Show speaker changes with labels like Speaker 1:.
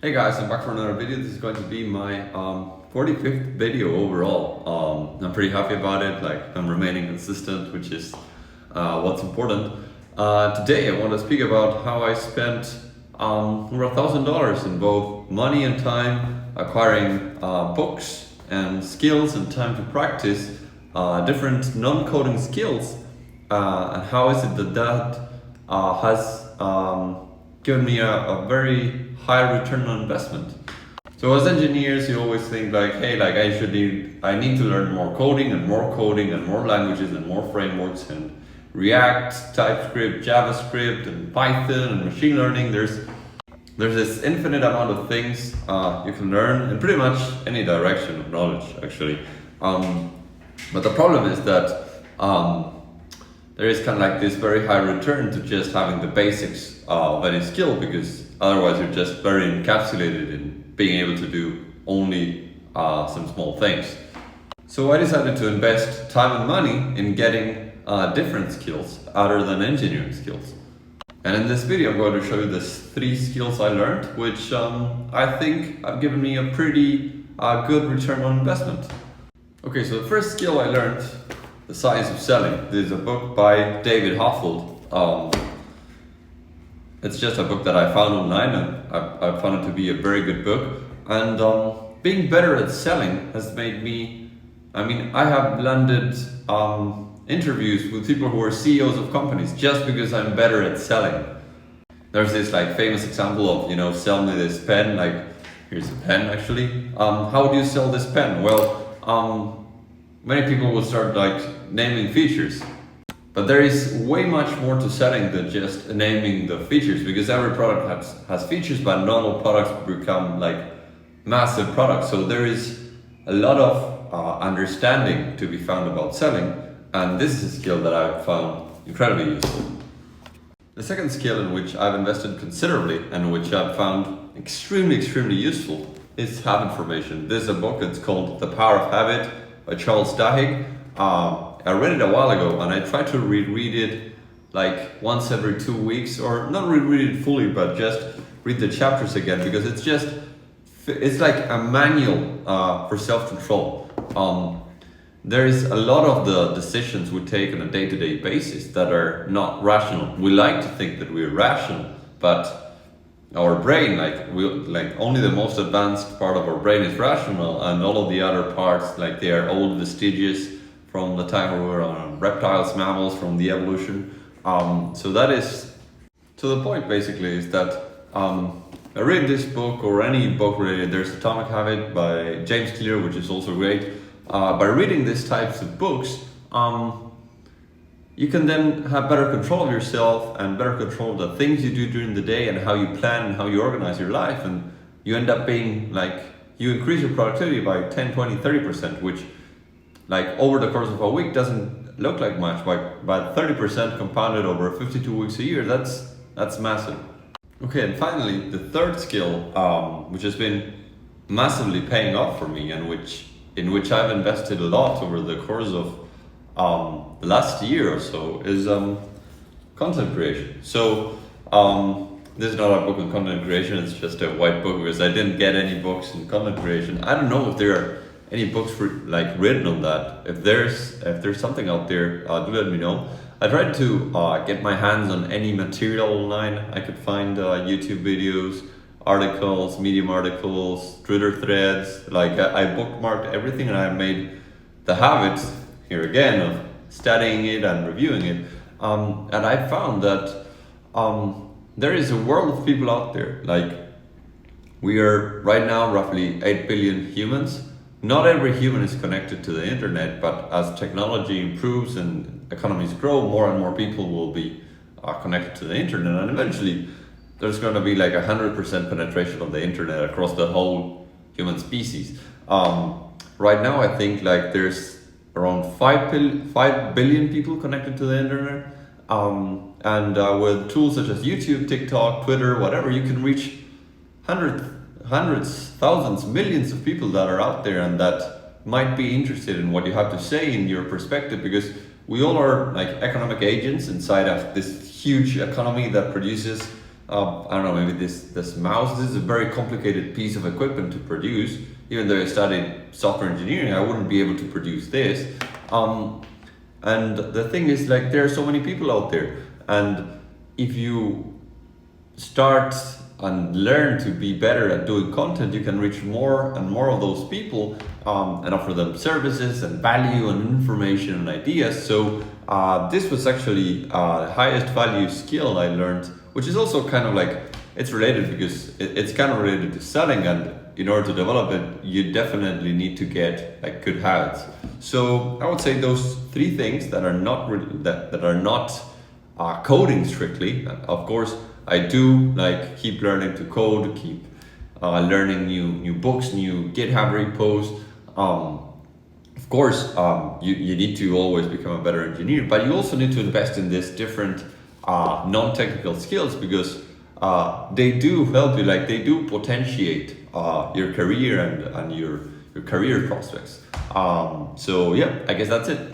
Speaker 1: Hey guys, I'm back for another video. This is going to be my 45th video overall. I'm pretty happy about it. I'm remaining consistent, which is what's important. Today I want to speak about how I spent over $1,000 in both money and time acquiring books and skills and time to practice different non-coding skills, and how is it that has given me a very high return on investment. So as engineers, you always think hey, I need to learn more coding and more languages and more frameworks and React, TypeScript, JavaScript and Python and machine learning. There's this infinite amount of things you can learn in pretty much any direction of knowledge, actually. But the problem is that there is kind of this very high return to just having the basics of any skill, because otherwise you're just very encapsulated in being able to do only some small things. So I decided to invest time and money in getting different skills other than engineering skills. And in this video I'm going to show you the 3 skills I learned, which I think have given me a pretty good return on investment. Okay, so the first skill I learned, The Science of Selling. This is a book by David Hoffeld. It's just a book that I found online, and I found it to be a very good book. And being better at selling has made me, I have landed interviews with people who are CEOs of companies just because I'm better at selling. There's this famous example of, sell me this pen, here's a pen actually. How do you sell this pen? Well, many people will start naming features. But there is way much more to selling than just naming the features, because every product has features, but not all products become massive products. So there is a lot of understanding to be found about selling, and this is a skill that I've found incredibly useful. The second skill in which I've invested considerably and which I've found extremely useful is habit formation. There's a book, it's called The Power of Habit by Charles Duhigg. I read it a while ago, and I try to reread it once every 2 weeks, or not reread it fully, but just read the chapters again, because it's like a manual for self-control. There is a lot of the decisions we take on a day-to-day basis that are not rational. We like to think that we're rational, but our brain, only the most advanced part of our brain is rational, and all of the other parts, they are old vestiges from the time we were on reptiles, mammals, from the evolution. So that is, to the point basically, is that I read this book, or any book related. There's Atomic Habit by James Clear, which is also great. By reading these types of books, you can then have better control of yourself and better control of the things you do during the day and how you plan and how you organize your life. And you end up being you increase your productivity by 10, 20, 30%, which over the course of a week doesn't look like much, but 30% compounded over 52 weeks a year, that's massive. Okay, and finally, the third skill, which has been massively paying off for me, and in which I've invested a lot over the course of the last year or so, is content creation. So this is not a book on content creation, it's just a white book, because I didn't get any books in content creation. I don't know if there are any books written on that. If there's something out there, do let me know. I tried to get my hands on any material online I could find, YouTube videos, articles, Medium articles, Twitter threads. I bookmarked everything, and I made the habit, here again, of studying it and reviewing it. And I found that there is a world of people out there. We are right now roughly 8 billion humans. Not every human is connected to the internet, but as technology improves and economies grow, more and more people will be connected to the internet, and eventually there's going to be 100% penetration of the internet across the whole human species. Right now I think there's around 5 billion people connected to the internet, and with tools such as YouTube, TikTok, Twitter, whatever, you can reach hundreds, thousands, millions of people that are out there and that might be interested in what you have to say, in your perspective, because we all are economic agents inside of this huge economy that produces I don't know, maybe this mouse. This is a very complicated piece of equipment to produce. Even though I studied software engineering, I wouldn't be able to produce this. And the thing is, like, there are so many people out there, and if you start and learn to be better at doing content, you can reach more and more of those people, and offer them services and value and information and ideas. So this was actually the highest value skill I learned, which is also kind of like, it's related because it's kind of related to selling, and in order to develop it, you definitely need to get like good habits. So I would say those three things that are not that are not coding strictly. Of course, I do like keep learning to code, keep learning new books, new GitHub repos. Of course, you need to always become a better engineer, but you also need to invest in this different non-technical skills, because they do help you, like they do potentiate your career and your career prospects. So yeah, I guess that's it.